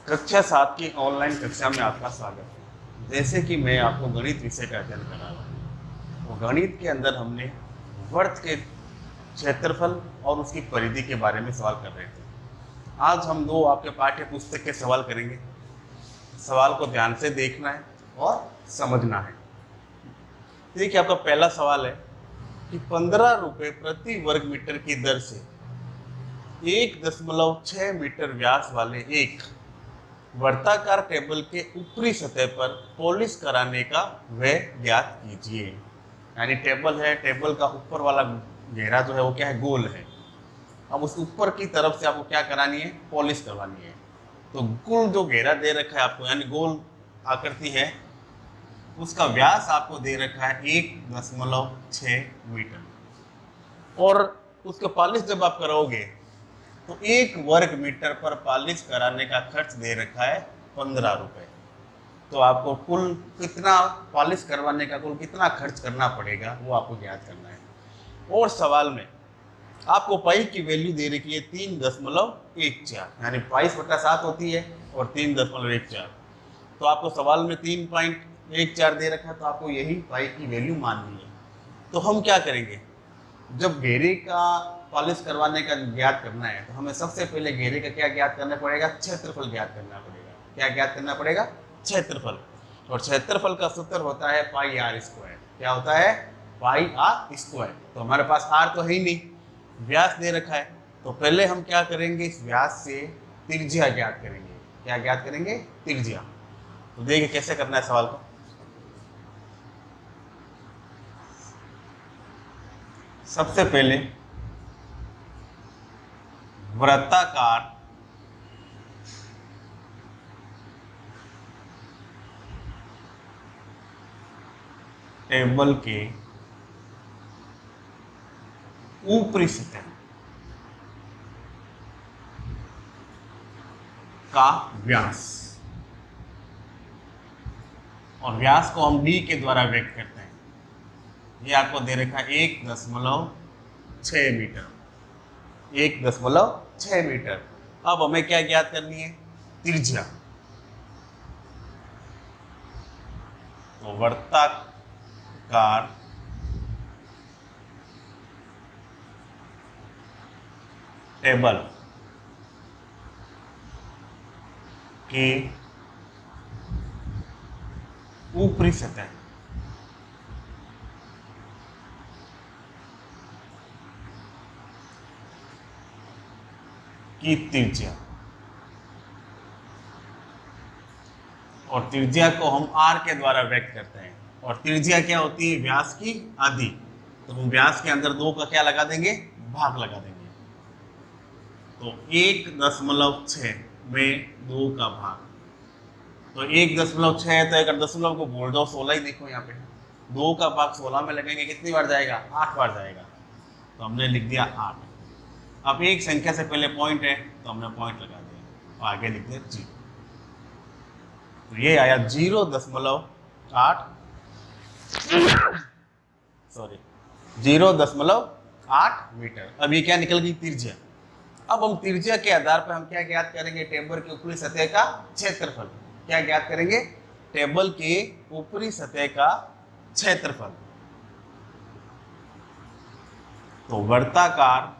कक्षा 7 की ऑनलाइन कक्षा में आपका स्वागत है। जैसे कि मैं आपको गणित विषय का अध्ययन करा रहा हूँ, तो गणित के अंदर हमने वर्त के क्षेत्रफल और उसकी परिधि के बारे में सवाल कर रहे थे। आज हम दो आपके पाठ्य पुस्तक के सवाल करेंगे। सवाल को ध्यान से देखना है और समझना है। देखिए, आपका पहला सवाल है कि 15 रुपये प्रति वर्ग मीटर की दर से 1.6 मीटर व्यास वाले एक वर्ताकार टेबल के ऊपरी सतह पर पॉलिश कराने का व्यय ज्ञात कीजिए। यानी टेबल है, टेबल का ऊपर वाला घेरा जो है वो क्या है, गोल है। अब उस ऊपर की तरफ से आपको क्या करानी है, पॉलिश करवानी है। तो कुल जो घेरा दे रखा है आपको, यानी गोल आकृति है, उसका व्यास आपको दे रखा है 1.6 मीटर। और उसका पॉलिश जब आप करोगे तो 1 वर्ग मीटर पर पॉलिश कराने का खर्च दे रखा है 15 रुपये। तो आपको कुल कितना पॉलिश करवाने का कुल कितना खर्च करना पड़ेगा वो आपको ज्ञात करना है। और सवाल में आपको पाई की वैल्यू दे रखी है 3.14, यानी 22/7 होती है और 3.14। तो आपको सवाल में 3.14 दे रखा है, तो आपको यही पाई की वैल्यू माननी है। तो हम क्या करेंगे, जब घेरे का पॉलिश करवाने का ज्ञात करना है तो हमें सबसे पहले घेरे का क्या ज्ञात करना पड़ेगा, क्षेत्रफल ज्ञात करना पड़ेगा। क्या ज्ञात करना पड़ेगा, क्षेत्रफल। और क्षेत्रफल का सूत्र होता है पाई आर स्क्वायर। क्या होता है, पाई आर स्क्वायर। तो हमारे पास आर तो है ही नहीं, व्यास दे रखा है। तो पहले हम क्या करेंगे, इस व्यास से त्रिज्या ज्ञात करेंगे। क्या ज्ञात करेंगे, त्रिज्या। तो देखिए कैसे करना है सवाल को। सबसे पहले वृत्ताकार टेबल के ऊपरी सतह का व्यास, और व्यास को हम डी के द्वारा व्यक्त करते हैं। ये आपको दे रखा है 1.6 मीटर। 1.6 मीटर। अब हमें क्या ज्ञात करनी है, त्रिज्या। तो वर्ताकार टेबल के ऊपरी सतह की त्रिज्या, और त्रिज्या को हम r के द्वारा व्यक्त करते हैं। और त्रिज्या क्या होती है, व्यास की आधी। तो हम व्यास के अंदर 2 का क्या लगा देंगे, भाग लगा देंगे। तो 1.6 में 2 का भाग, तो 1.6 है तो एक दशमलव को बोल दो, 16 ही देखो यहाँ पे। 2 का भाग 16 में लगेंगे, कितनी बार जाएगा, 8 बार जाएगा। तो हमने लिख दिया 8। अब एक संख्या से पहले पॉइंट है तो हमने पॉइंट लगा दिया, और आगे लिख दिया 0। तो ये आया 0.8 मीटर। अब ये क्या निकल गई, त्रिज्या। अब हम त्रिज्या के आधार पर हम क्या ज्ञात करेंगे, टेबल के ऊपरी सतह का क्षेत्रफल। क्या ज्ञात करेंगे, टेबल के ऊपरी सतह का क्षेत्रफल। तो वर्ताकार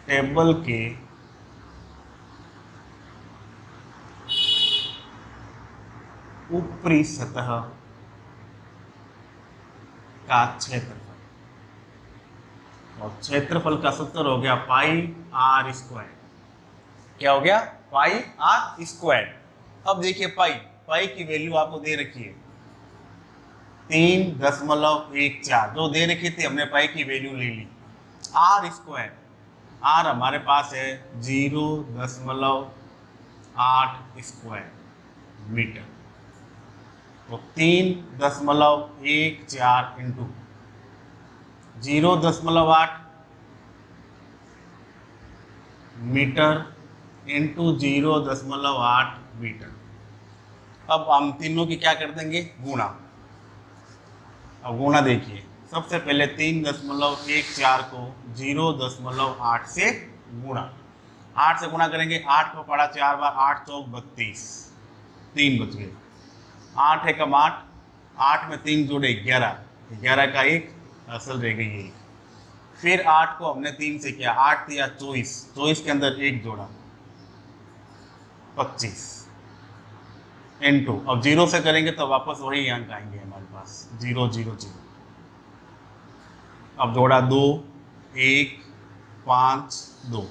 टेबल के ऊपरी सतह का क्षेत्रफल, और क्षेत्रफल का सूत्र हो गया पाई आर स्क्वायर। क्या हो गया, पाई आर स्क्वायर। अब देखिए पाई की वैल्यू आपको दे रखी है 3.14, जो दे रखी थी हमने पाई की वैल्यू ले ली। आर स्क्वायर, आर हमारे पास है 0.8 स्क्वायर मीटर। तो 3.14 इंटू 0.8 मीटर इंटू 0.8 मीटर। अब हम तीनों की क्या कर देंगे, गुणा। अब देखिए सबसे पहले 3.14 को 0.8 से गुणा। 8 से गुणा करेंगे, 8 को पढ़ा 4 बार, 8 चौक 32, 3 बच गए। 8 एकम 8, 8 में 3 जोड़े 11, 11 का 1 असल रह गई 1। फिर 8 को हमने 3 से किया, 8 दिया 24, 24 के अंदर 1 जोड़ा 25 इनटू, अब 0 से करेंगे तो वापस वही अंक आएंगे हमारे पास 0 0 0। अब जोड़ा 2 1 5 2।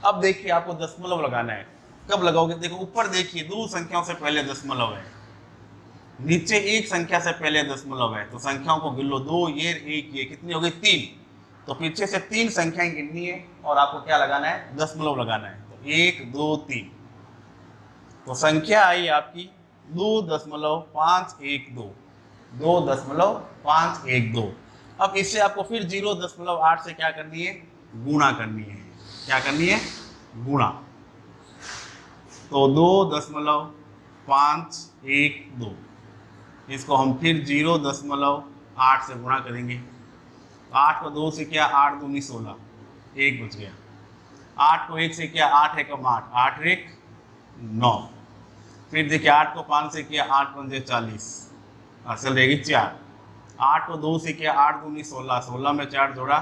अब देखिए आपको दशमलव लगाना है, कब लगाओगे? देखो ऊपर देखिए, दो संख्याओं से पहले दशमलव है, नीचे एक संख्या से पहले दशमलव है, तो संख्याओं को गिन लो, 2 ये 1 ये, कितनी हो गई 3। तो पीछे से 3 संख्याएं गिननी है और आपको क्या लगाना है? दशमलव लगाना है। तो 1 2 3, तो संख्या आई आपकी 2.512, 2.512। अब इससे आपको फिर 0.8 से क्या करनी है? गुणा करनी है। क्या करनी है? गुणा। तो 2.512, इसको हम फिर 0.8 से गुणा करेंगे। 8 को 2 से किया, 8 दूनी 16, 1 बच गया। 8 को 1 से किया, 8 एकम 8, 8 1 9। फिर देखिए 8 को 5 से किया, 8 पंजे 40, असल रहेगी 4। 8 को 2 से किया, 8 दूनी 16, 16 में 4 जोड़ा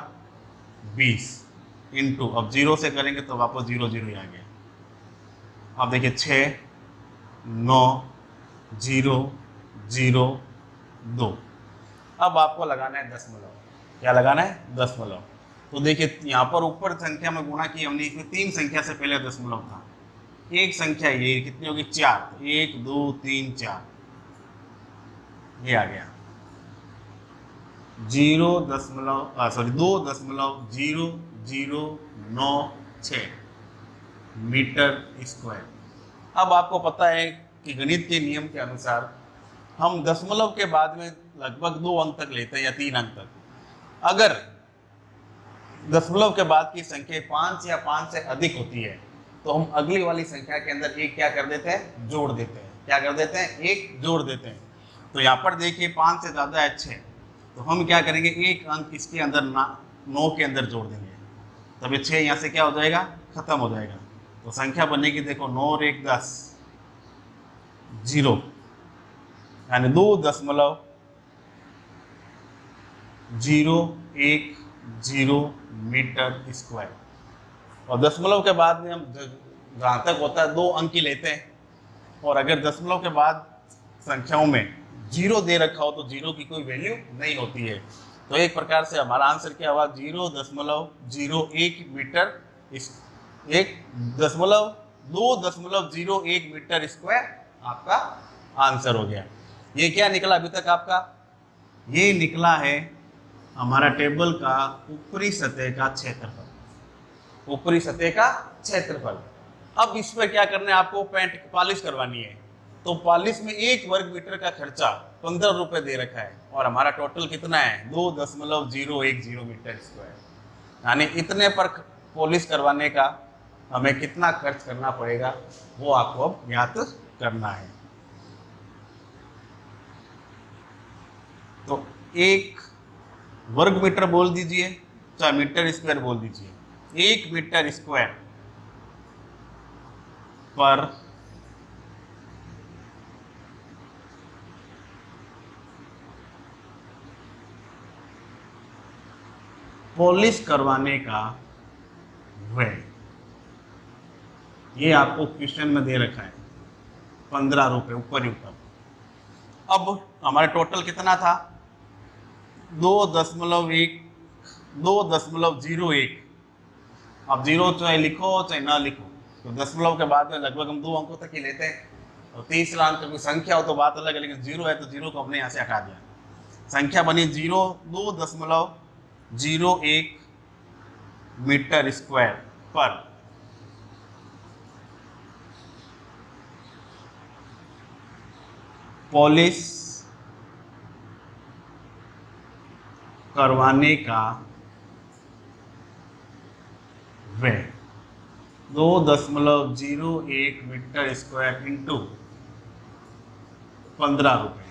20 इनटू, अब 0 से करेंगे तो वापस 0 0 ही आ गया। अब देखिए 6 9 0 0 2। अब आपको लगाना है दशमलव। क्या लगाना है? दशमलव। तो देखिए यहाँ पर ऊपर संख्या में गुणा की हमने, इसमें 3 संख्या से पहले दशमलव था। एक संख्या ये कितनी होगी? 4, 1 2 3 4, ये आ गया 2.00996 मीटर स्क्वायर। अब आपको पता है कि गणित के नियम के अनुसार हम दशमलव के बाद में लगभग 2 अंक तक लेते हैं या 3 अंक तक। अगर दशमलव के बाद की संख्या 5 या 5 से अधिक होती है तो हम अगली वाली संख्या के अंदर एक क्या कर देते हैं? जोड़ देते हैं। क्या कर देते हैं? एक जोड़ देते हैं। तो यहाँ पर देखिए 5 से ज़्यादा है 6, तो हम क्या करेंगे? एक अंक इसके अंदर 9 के अंदर जोड़ देंगे, तब ये 6 यहाँ से क्या हो जाएगा? खत्म हो जाएगा। तो संख्या बनेगी, देखो 9 और 1 10, 0, यानी 2.010 मीटर स्क्वायर। और दशमलव के बाद में हम जहाँ तक होता है 2 अंक ही लेते हैं, और अगर दशमलव के बाद संख्याओं में 0 दे रखा हो तो 0 की कोई वैल्यू नहीं होती है। तो एक प्रकार से हमारा आंसर क्या हुआ? 0.01 मीटर, 2.01 मीटर स्क्वायर आपका आंसर हो गया। ये क्या निकला अभी तक आपका? ये निकला है हमारा टेबल का ऊपरी सतह का क्षेत्रफल, ऊपरी सतह का क्षेत्रफल। अब इस पर क्या करना है? आपको पेंट पॉलिश करवानी है। तो पॉलिश में 1 वर्ग मीटर का खर्चा 15 रुपये दे रखा है, और हमारा टोटल कितना है? 2.010 मीटर स्क्वायर। यानी इतने पर पॉलिश करवाने का हमें कितना खर्च करना पड़ेगा वो आपको अब ज्ञात करना है। तो 1 वर्ग मीटर बोल दीजिए, चाहे मीटर स्क्वायर बोल दीजिए, 1 मीटर स्क्वायर पर पॉलिश करवाने का व्यय, ये आपको क्वेश्चन में दे रखा है 15 रुपये ऊपर ही ऊपर। अब हमारा टोटल कितना था? 2.01। अब 0 चाहे लिखो चाहे ना लिखो, तो दशमलव के बाद में लगभग हम 2 अंकों तक ही लेते हैं। और तीसरा अंक कोई संख्या हो तो बात अलग है, लेकिन 0 है तो 0 को हमने यहाँ से हटा दिया। संख्या बनी 2.01 मीटर स्क्वायर पर पॉलिश करवाने का व्यय 2.01 मीटर स्क्वायर इंटू 15 रुपये।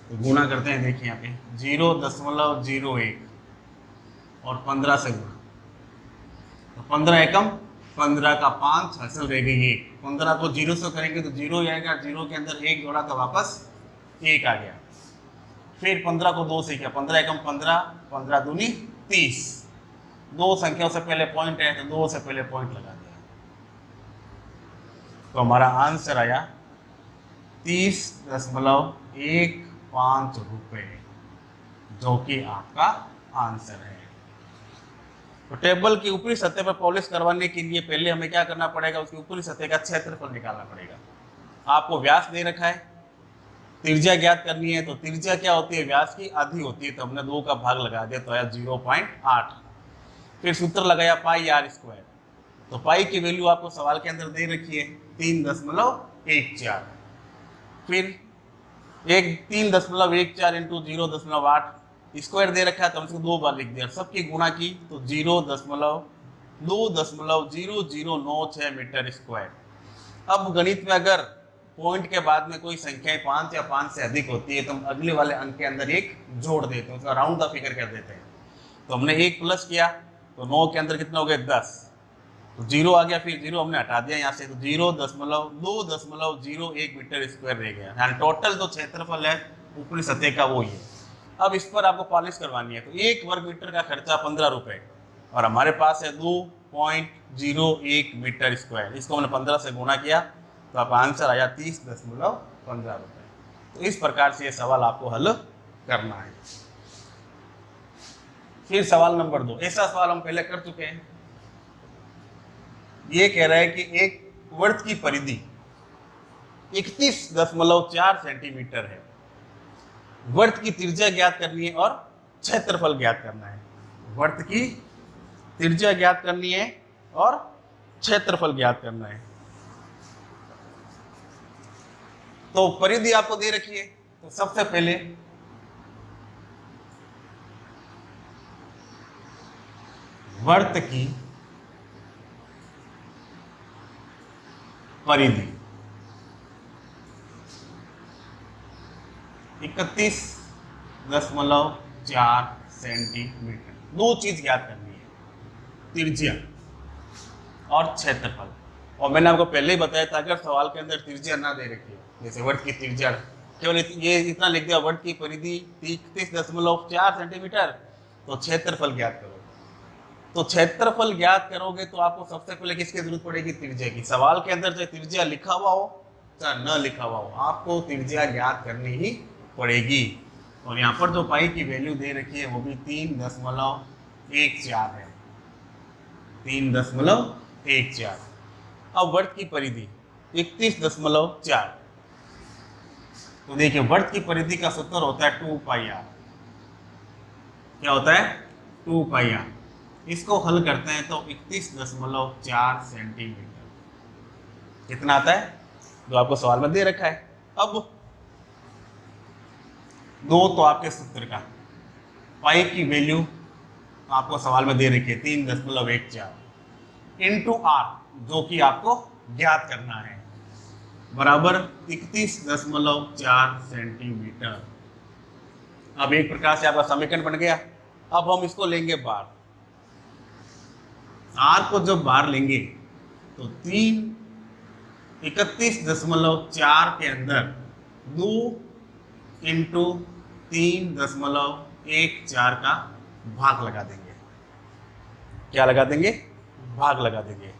तो गुणा करते हैं, देखिए यहाँ पे 0.01 और 15 से गुणा, तो 15 एकम 15 का 5 हासिल रह गई 1। 15 को 0 से करेंगे तो 0 ही आएगा, 0 के अंदर 1 जोड़ा तो वापस 1 आ गया। फिर 15 को 2 से किया, 15 एकम 15, 15 दूनी 30। दो संख्याओं से पहले पॉइंट है तो 2 से पहले पॉइंट लगा दिया, तो हमारा आंसर आया 30.15 रुपए, जो कि आपका आंसर है। तो टेबल की ऊपरी सतह पर पॉलिश करवाने के लिए पहले हमें क्या करना पड़ेगा, उसकी ऊपरी सतह का क्षेत्रफल निकालना पड़ेगा। आपको व्यास दे रखा है, त्रिज्या ज्ञात करनी है, तो त्रिज्या क्या होती है, व्यास की आधी होती है, तो हमने 2 का भाग लगा दिया तो आया 0.8। फिर सूत्र लगाया पाई आर स्क्वायर, तो पाई की वैल्यू आपको सवाल के अंदर दे रखी है 3.14। फिर 3.14 इंटू 0.8 स्क्वायर दे रखा है, तो हम इसको 2 बार लिख दिया, सबकी गुणा की तो 0.2006 मीटर स्क्वायर। अब गणित में अगर पॉइंट के बाद में कोई संख्याएं 5 या 5 से अधिक होती है तो हम अगले वाले अंक के अंदर 1 जोड़ देते हैं, उसका राउंड द फिगर कर देते हैं। तो हमने 1 प्लस किया तो 9 के अंदर कितना हो गया 10, तो 0 आ गया, फिर 0 हमने हटा दिया यहाँ से, तो 0.201 मीटर स्क्वायर रह गया। यानी टोटल जो क्षेत्रफल है ऊपरी सतह का वो ही है। अब इस पर आपको पॉलिश करवानी है, तो 1 वर्ग मीटर का खर्चा 15 रुपए, और हमारे पास है 2.01 मीटर स्क्वायर। इसको हमने 15 से गुणा किया तो आपका आंसर आया 30.15 रुपए। तो इस प्रकार से ये सवाल आपको हल करना है। फिर सवाल नंबर 2, ऐसा सवाल हम पहले कर चुके हैं। ये कह रहा है कि एक वृत्त की परिधि 31.4 सेंटीमीटर है, वृत्त की त्रिज्या ज्ञात करनी है और क्षेत्रफल ज्ञात करना है। वृत्त की त्रिज्या ज्ञात करनी है और क्षेत्रफल ज्ञात करना है। तो परिधि आपको दे रखी है, तो सबसे पहले वृत्त की परिधि 31.4 सेंटीमीटर। दो चीज ज्ञात करनी है, त्रिज्या और क्षेत्रफल। और मैंने आपको पहले ही बताया था अगर सवाल के अंदर त्रिज्या ना दे रखी है, जैसे वृत्त की त्रिज्या केवल ये इतना लिख दिया, वृत्त की परिधि 31.4 सेंटीमीटर, तो क्षेत्रफल ज्ञात करो। तो क्षेत्रफल ज्ञात करोगे तो आपको सबसे पहले किसकी जरूरत पड़ेगी, त्रिज्या की। सवाल के अंदर चाहे त्रिज्या लिखा हुआ हो चाहे न लिखा हुआ हो, आपको त्रिज्या ज्ञात करनी ही पड़ेगी। और यहाँ पर जो पाई की वैल्यू दे रखी है वो भी 3.14 है, 3.14। अब वृत्त की परिधि 31.4, तो देखिए वृत्त की परिधि का सूत्र होता है 2πr। क्या होता है 2πr। इसको हल करते हैं तो 31.4 सेंटीमीटर कितना आता है, जो आपको सवाल में दे रखा है। अब दो तो आपके सूत्र का पाई की वैल्यू आपको सवाल में दे रखी है 3.14 इंटू आर, जो कि आपको ज्ञात करना है, बराबर 31.4 सेंटीमीटर। अब एक प्रकार से आपका समीकरण बन गया। अब हम इसको लेंगे बार, आर को जब बार लेंगे तो 31.4 के अंदर 2 इंटू 3.14 का भाग लगा देंगे। क्या लगा देंगे, भाग लगा देंगे।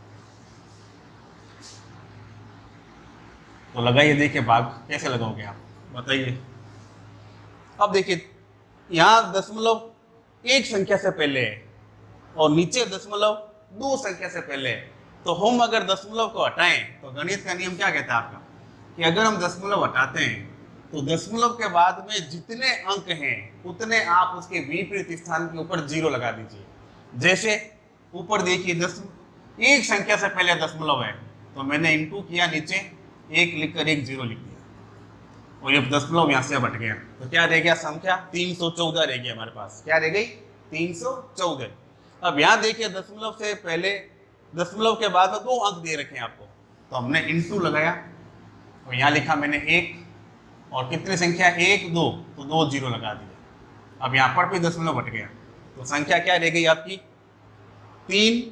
तो लगाइए, देखिए भाग कैसे लगाओगे आप, बताइए। अब देखिए यहाँ दशमलव एक संख्या से पहले है और नीचे दशमलव 2 संख्या से पहले है, तो हम अगर दशमलव को हटाएं तो गणित का नियम क्या कहता है आपका, कि अगर हम दशमलव हटाते हैं तो दशमलव के बाद में जितने अंक हैं उतने आप उसके विपरीत स्थान के ऊपर 0 लगा दीजिए। जैसे ऊपर देखिए एक संख्या से पहले दशमलव है, तो मैंने इंटू किया, नीचे 1 लिखकर 1 0 लिख दिया, और ये दशमलव यहाँ से हट गया, तो क्या रह गया संख्या 314 रह गया हमारे पास। क्या रह गई 314। अब यहाँ देखिए दशमलव से पहले, दशमलव के बाद में 2 अंक दे रखे हैं आपको, तो हमने इंटू लगाया और यहाँ लिखा मैंने 1, और कितनी संख्या 1 2, तो 2 0 लगा दिया। अब यहाँ पर भी दशमलव हट गया, तो संख्या क्या रह गई आपकी 3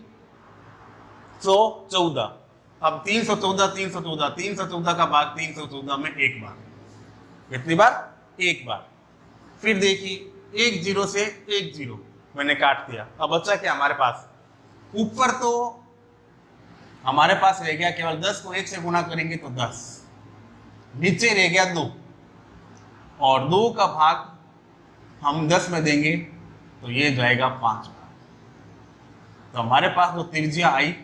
314। अब 314 314 314 का भाग 314 में एक बार, कितनी बार? एक बार। फिर देखिए 1 0 से 1 0 मैंने काट दिया। अब बचा क्या हमारे पास? ऊपर तो हमारे पास रह गया केवल 10 को 1 से गुणा करेंगे तो 10, नीचे रह गया 2, और 2 का भाग हम 10 में देंगे तो ये जाएगा 5 बार। तो हमारे पास जो त्रिज्या आई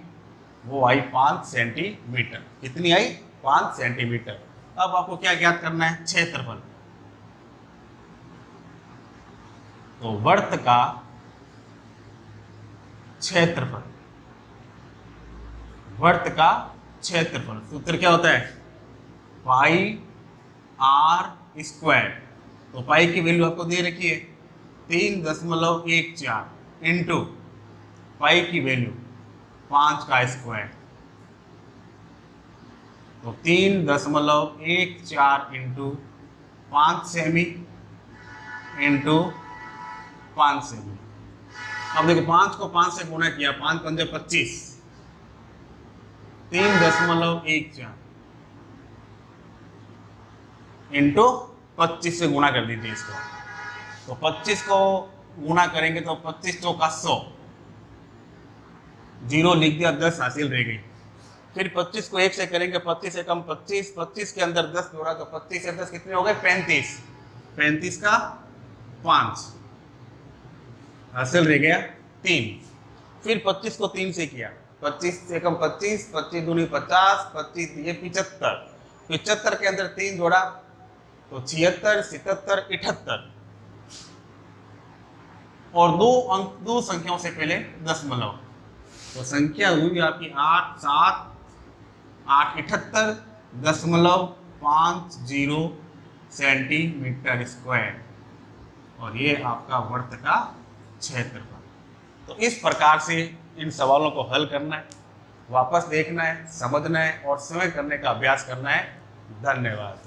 वो आई 5 सेंटीमीटर। कितनी आई? 5 सेंटीमीटर। अब आपको क्या ज्ञात करना है? क्षेत्रफल। तो वृत्त का क्षेत्रफल, वृत्त का क्षेत्रफल सूत्र क्या होता है? पाई आर स्क्वायर। तो पाई की वैल्यू आपको दे रखी है 3.14 इंटू पाई की वैल्यू 5 का स्क्वायर, तो 3.14 इंटू 5 सेमी इंटू 5 सेमी। अब देखो 5 को 5 से गुणा किया, 5 पंजे 25, 3.14 इंटू 25 से गुणा कर दीजिए इसको। तो 25 को गुणा करेंगे तो 25 चौका 100, 0 लिख दिया, 10 हासिल रह गई। फिर 25 को 1 से करेंगे, 25 से कम 25, 25 के अंदर 10 जोड़ा तो 25 से 10 कितने हो गए? 35, 35 का 5 हासिल रह गया 3। फिर 25 को 3 से किया, 25 से कम 25, 25 दूनी 50, 25 ये 75, 75 के अंदर 3 जोड़ा तो 76, 77, 78, और दो संख्याओं से पहले दशमलव, तो संख्या हुई आपकी 8 7 8 78.50 सेंटीमीटर स्क्वायर, और ये आपका वृत्त का क्षेत्रफल। तो इस प्रकार से इन सवालों को हल करना है, वापस देखना है, समझना है और स्वयं करने का अभ्यास करना है। धन्यवाद।